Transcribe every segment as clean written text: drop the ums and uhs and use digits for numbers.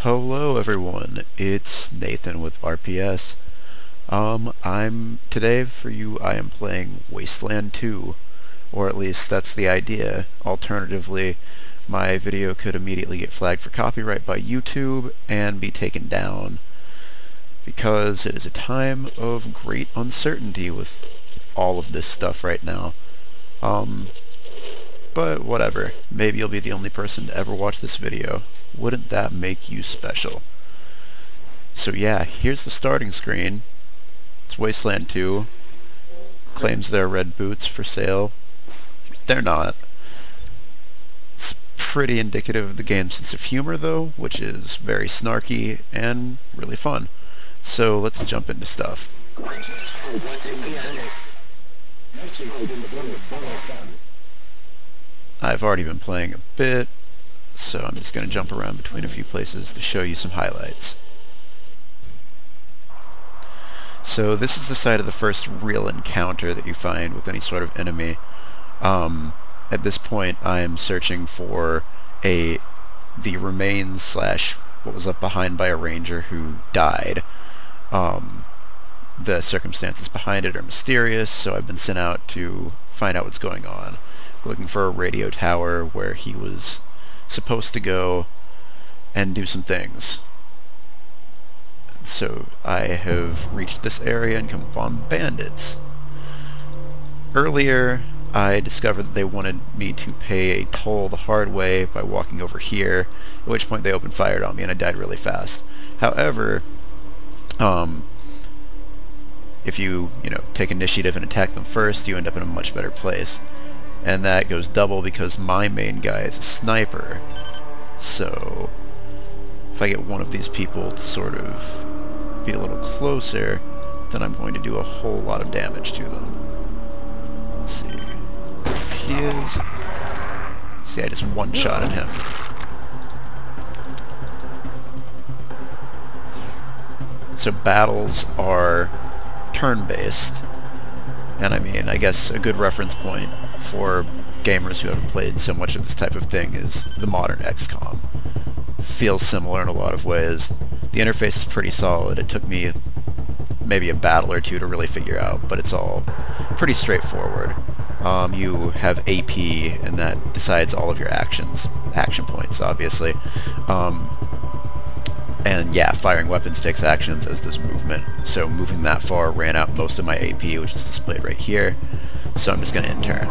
Hello everyone, it's Nathan with RPS. Today for you I am playing Wasteland 2, or at least that's the idea. Alternatively, my video could immediately get flagged for copyright by YouTube and be taken down, because it is a time of great uncertainty with all of this stuff right now. But whatever, maybe you'll be the only person to ever watch this video. Wouldn't that make you special? So yeah, here's the starting screen. It's Wasteland 2. Claims they're red boots for sale. They're not. It's pretty indicative of the game's sense of humor though, which is very snarky and really fun. So let's jump into stuff. I've already been playing a bit, so I'm just going to jump around between a few places to show you some highlights. So this is the site of the first real encounter that you find with any sort of enemy. At this point I'm searching for the remains slash what was left behind by a ranger who died. The circumstances behind it are mysterious, so I've been sent out to find out what's going on. Looking for a radio tower where he was supposed to go and do some things. So I have reached this area and come upon bandits. Earlier I discovered that they wanted me to pay a toll the hard way by walking over here, at which point they opened fire on me and I died really fast. However, if you take initiative and attack them first, you end up in a much better place. And that goes double because my main guy is a sniper. So if I get one of these people to sort of be a little closer, then I'm going to do a whole lot of damage to them. Let's see. He is. See, I just one-shotted him. So battles are turn-based. And I mean, I guess a good reference point for gamers who haven't played so much of this type of thing is the modern XCOM. Feels similar in a lot of ways. The interface is pretty solid. It took me maybe a battle or two to really figure out, but it's all pretty straightforward. You have AP, and that decides all of your action points, obviously. And yeah, firing weapons takes actions, as does movement. So moving that far ran out most of my AP, which is displayed right here. So I'm just going to in-turn.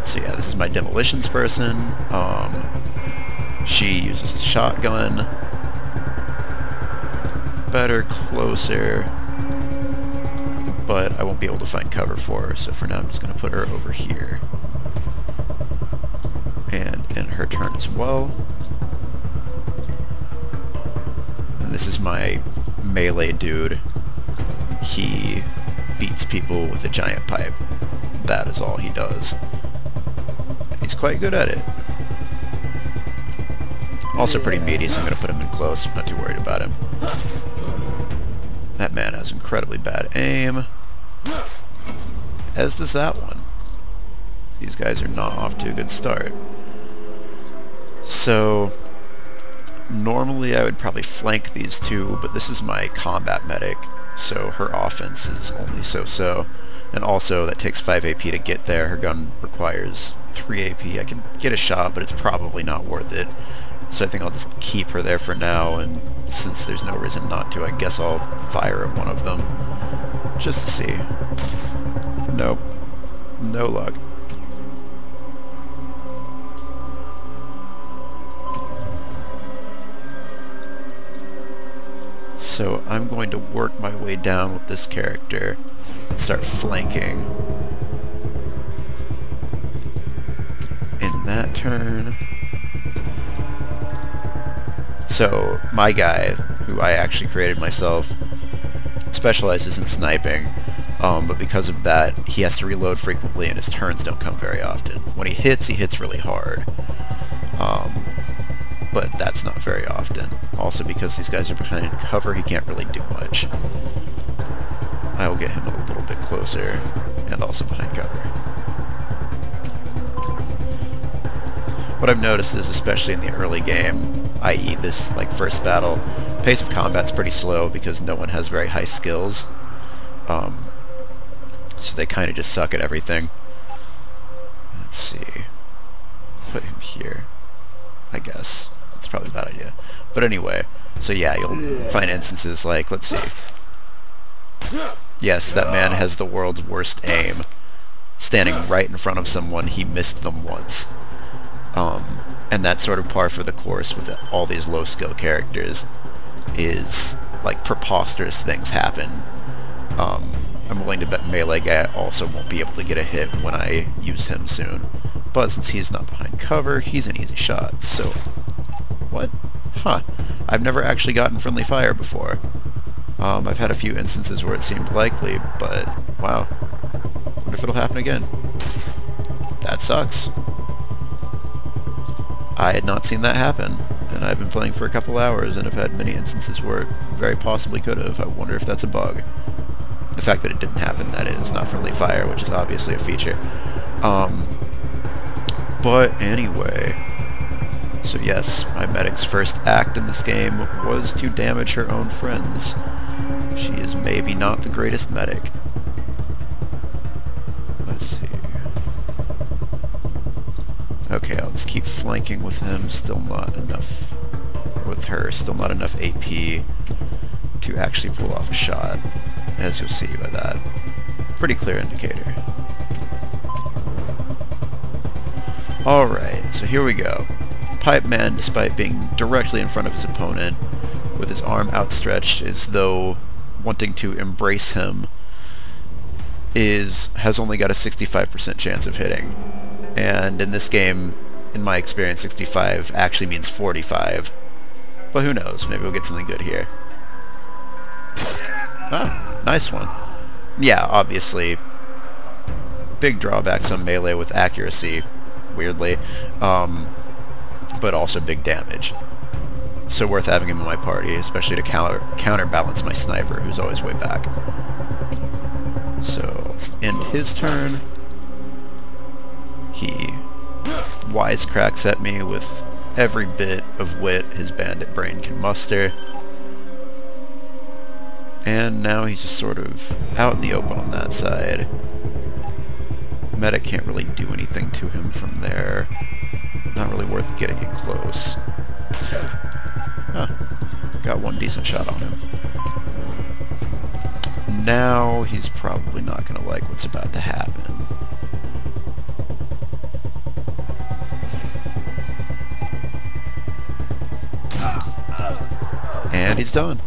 So yeah, this is my demolitions person. She uses a shotgun. Better closer. But I won't be able to find cover for her, so for now I'm just going to put her over here. And in her turn as well. And this is my melee dude. He beats people with a giant pipe. That is all he does. And he's quite good at it. Also pretty meaty, so I'm going to put him in close. I'm not too worried about him. That man has incredibly bad aim. As does that one. These guys are not off to a good start. So normally I would probably flank these two, but this is my combat medic, so her offense is only so-so. And also, that takes 5 AP to get there. Her gun requires 3 AP. I can get a shot, but it's probably not worth it. So I think I'll just keep her there for now, and since there's no reason not to, I guess I'll fire at one of them. Just to see. Nope. No luck. So I'm going to work my way down with this character and start flanking. In that turn. So my guy, who I actually created myself, specializes in sniping, but because of that he has to reload frequently and his turns don't come very often. When he hits really hard. But that's not very often. Also, because these guys are behind cover, he can't really do much. I will get him a little bit closer, and also behind cover. What I've noticed is, especially in the early game, i.e. this like first battle. Pace of combat's pretty slow because no one has very high skills. So they kind of just suck at everything. Let's see. Put him here, I guess. That's probably a bad idea. But anyway, so yeah, you'll find instances like, let's see. Yes, that man has the world's worst aim. Standing right in front of someone, he missed them once. And that's sort of par for the course with all these low-skill characters, is like preposterous things happen. I'm willing to bet Melee Guy also won't be able to get a hit when I use him soon. But since he's not behind cover, he's an easy shot, so... What? Huh. I've never actually gotten friendly fire before. I've had a few instances where it seemed likely, but wow. What if it'll happen again? That sucks. I had not seen that happen, and I've been playing for a couple hours and have had many instances where it very possibly could have. I wonder if that's a bug. The fact that it didn't happen, that is, not friendly fire, which is obviously a feature. But anyway, so yes, my medic's first act in this game was to damage her own friends. She is maybe not the greatest medic. Let's see. Okay, I'll just keep flanking with him. Still not enough. With her, still not enough AP to actually pull off a shot, as you'll see by that. Pretty clear indicator. Alright, so here we go. Pipe Man, despite being directly in front of his opponent, with his arm outstretched as though wanting to embrace him, has only got a 65% chance of hitting. And in this game, in my experience, 65 actually means 45. But who knows, maybe we'll get something good here. Ah, nice one. Yeah, obviously, big drawbacks on melee with accuracy, weirdly, but also big damage. So worth having him in my party, especially to counterbalance my sniper, who's always way back. So, let's end his turn. He wisecracks at me with every bit of wit his bandit brain can muster. And now he's just sort of out in the open on that side. Medic can't really do anything to him from there. Not really worth getting in close. Huh. Got one decent shot on him. Now he's probably not going to like what's about to happen. And he's done.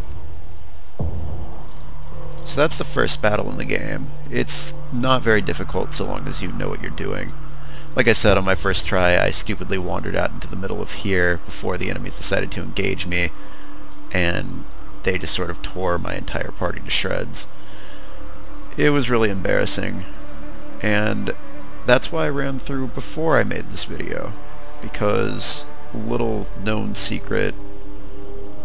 So that's the first battle in the game. It's not very difficult so long as you know what you're doing. Like I said, on my first try, I stupidly wandered out into the middle of here before the enemies decided to engage me, and they just sort of tore my entire party to shreds. It was really embarrassing, and that's why I ran through before I made this video, because, little known secret,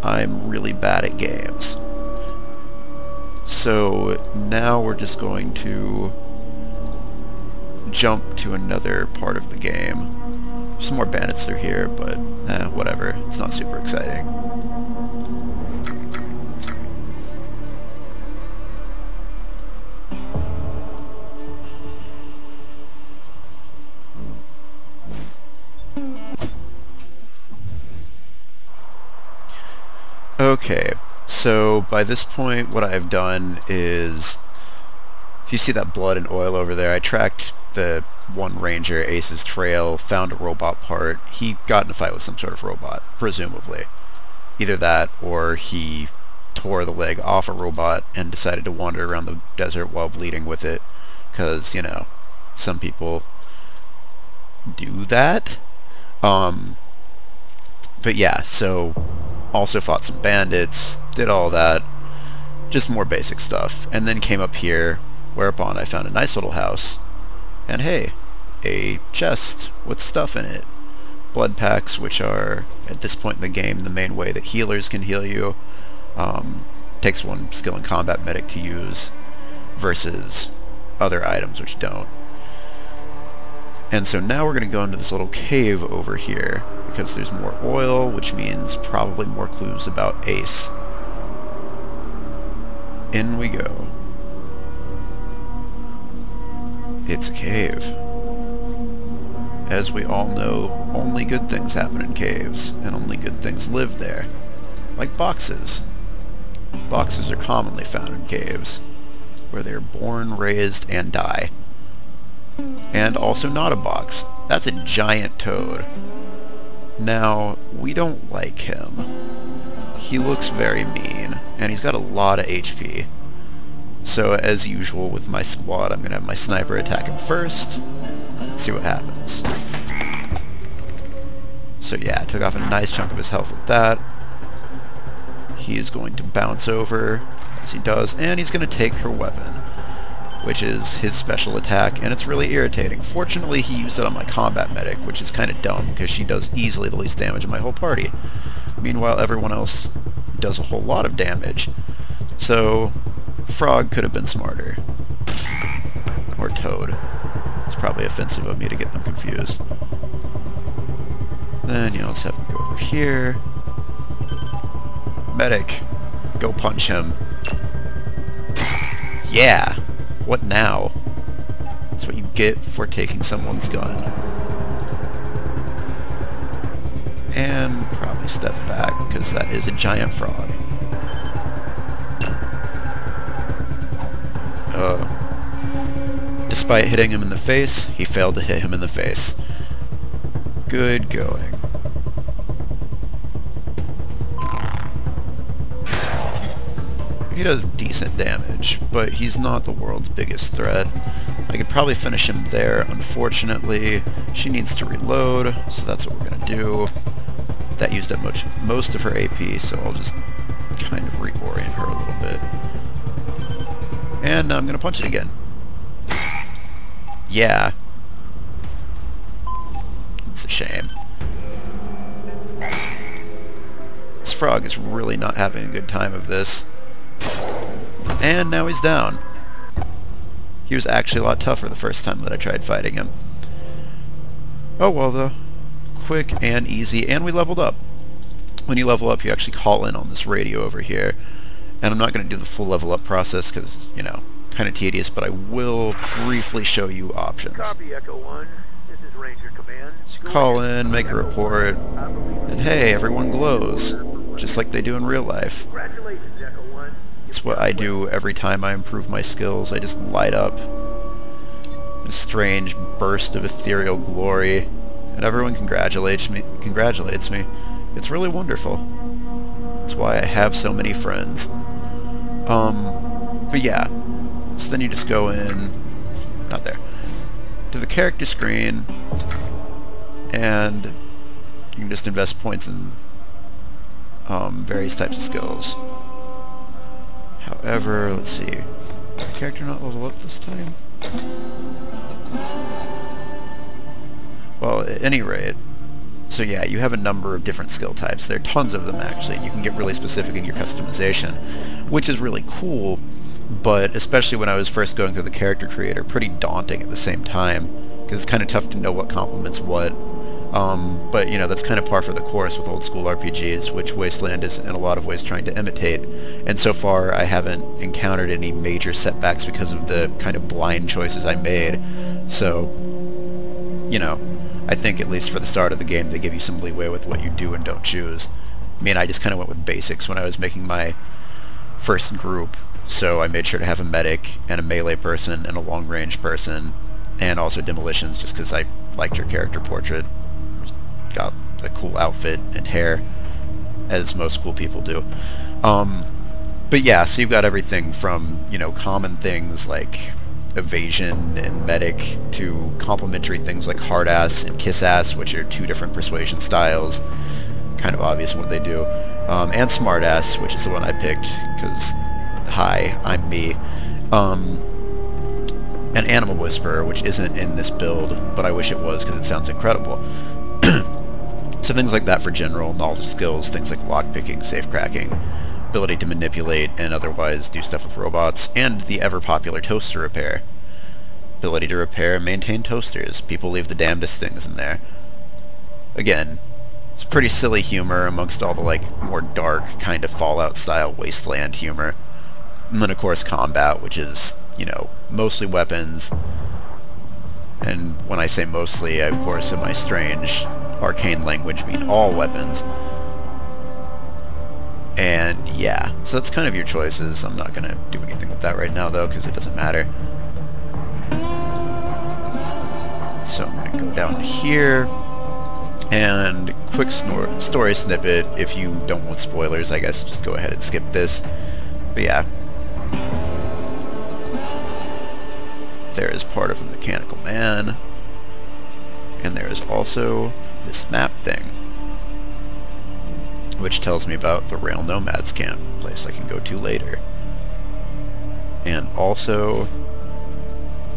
I'm really bad at games. So now we're just going to jump to another part of the game. There's some more bandits through here, but whatever. It's not super exciting. Okay, so by this point what I've done is, if you see that blood and oil over there, I tracked the one ranger, Ace's trail, found a robot part. He got in a fight with some sort of robot, presumably. Either that, or he tore the leg off a robot and decided to wander around the desert while bleeding with it, because, you know, some people do that. But yeah, so also fought some bandits, did all that, just more basic stuff, and then came up here, whereupon I found a nice little house, and hey, a chest with stuff in it. Blood packs, which are, at this point in the game, the main way that healers can heal you. Takes one skill in combat medic to use, versus other items which don't. And so now we're going to go into this little cave over here, because there's more oil, which means probably more clues about Ace. In we go. It's a cave. As we all know, only good things happen in caves, and only good things live there. Like boxes. Boxes are commonly found in caves, where they are born, raised, and die. And also not a box. That's a giant toad. Now, we don't like him. He looks very mean, and he's got a lot of HP. So, as usual with my squad, I'm going to have my sniper attack him first. See what happens. So yeah, took off a nice chunk of his health with that. He is going to bounce over, as he does, and he's going to take her weapon, which is his special attack, and it's really irritating. Fortunately, he used it on my combat medic, which is kind of dumb, because she does easily the least damage in my whole party. Meanwhile, everyone else does a whole lot of damage. So, Frog could have been smarter. Or Toad. It's probably offensive of me to get them confused. Then, let's have him go over here. Medic, go punch him. Yeah! What now? That's what you get for taking someone's gun. And probably step back, because that is a giant frog. Despite hitting him in the face, he failed to hit him in the face. Good going. He does decent damage, but he's not the world's biggest threat. I could probably finish him there. Unfortunately, she needs to reload, so that's what we're going to do. That used up most of her AP, so I'll just kind of reorient her a little bit. And now I'm going to punch it again. Yeah. It's a shame. This frog is really not having a good time of this. And now he's down. He was actually a lot tougher the first time that I tried fighting him. Oh well though. Quick and easy, and we leveled up. When you level up, you actually call in on this radio over here. And I'm not going to do the full level up process because, kind of tedious, but I will briefly show you options. Copy, Echo 1. This is Ranger Command. So call in, make a report, and hey, everyone glows, just like they do in real life. Congratulations, Echo 1. It's what I do every time I improve my skills. I just light up a strange burst of ethereal glory, and everyone congratulates me. It's really wonderful. That's why I have so many friends. But yeah. So then you just go in, not there, to the character screen, and you can just invest points in various types of skills. However, let's see, did the character not level up this time? Well, at any rate, so yeah, you have a number of different skill types. There are tons of them actually, and you can get really specific in your customization, which is really cool. But especially when I was first going through the character creator, pretty daunting at the same time, because it's kind of tough to know what complements what. But that's kind of par for the course with old school RPGs, which Wasteland is in a lot of ways trying to imitate. And so far, I haven't encountered any major setbacks because of the kind of blind choices I made. So, I think at least for the start of the game, they give you some leeway with what you do and don't choose. I mean, I just kind of went with basics when I was making my first group. So I made sure to have a medic and a melee person and a long-range person, and also demolitions, just because I liked your character portrait. Got a cool outfit and hair, as most cool people do. But yeah, so you've got everything from, common things like evasion and medic to complementary things like hard-ass and kiss-ass, which are two different persuasion styles. Kind of obvious in what they do. And smart-ass, which is the one I picked, because... Hi, I'm me. An Animal Whisperer, which isn't in this build, but I wish it was because it sounds incredible. So things like that for general knowledge skills, things like lockpicking, safe cracking, ability to manipulate and otherwise do stuff with robots, and the ever-popular toaster repair. ability to repair and maintain toasters. People leave the damnedest things in there. Again, it's pretty silly humor amongst all the, like, more dark kind of Fallout-style Wasteland humor. And then, of course, combat, which is, you know, mostly weapons. And when I say mostly, I, of course, in my strange arcane language, mean all weapons. And, yeah, so that's kind of your choices. I'm not going to do anything with that right now, though, because it doesn't matter. So I'm going to go down here. And quick story snippet, if you don't want spoilers, I guess just go ahead and skip this. But yeah. There is part of a mechanical man. And there is also this map thing, which tells me about the Rail Nomads camp, a place I can go to later. And also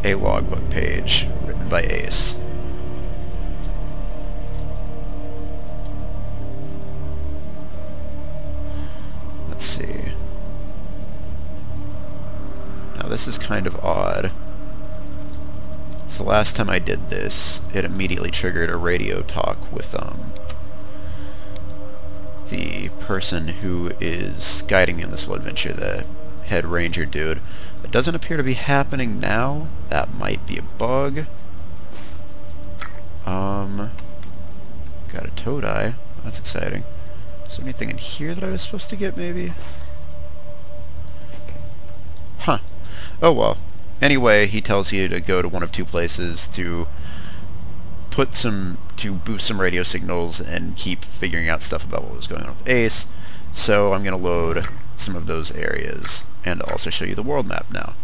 a logbook page written by Ace. Let's see. Now this is kind of odd. So the last time I did this, it immediately triggered a radio talk with the person who is guiding me on this whole adventure, the head ranger dude. It doesn't appear to be happening now. That might be a bug. Got a toad eye. That's exciting. Is there anything in here that I was supposed to get, maybe? Huh. Oh well. Anyway, he tells you to go to one of two places to boost some radio signals and keep figuring out stuff about what was going on with Ace. So I'm going to load some of those areas and also show you the world map now.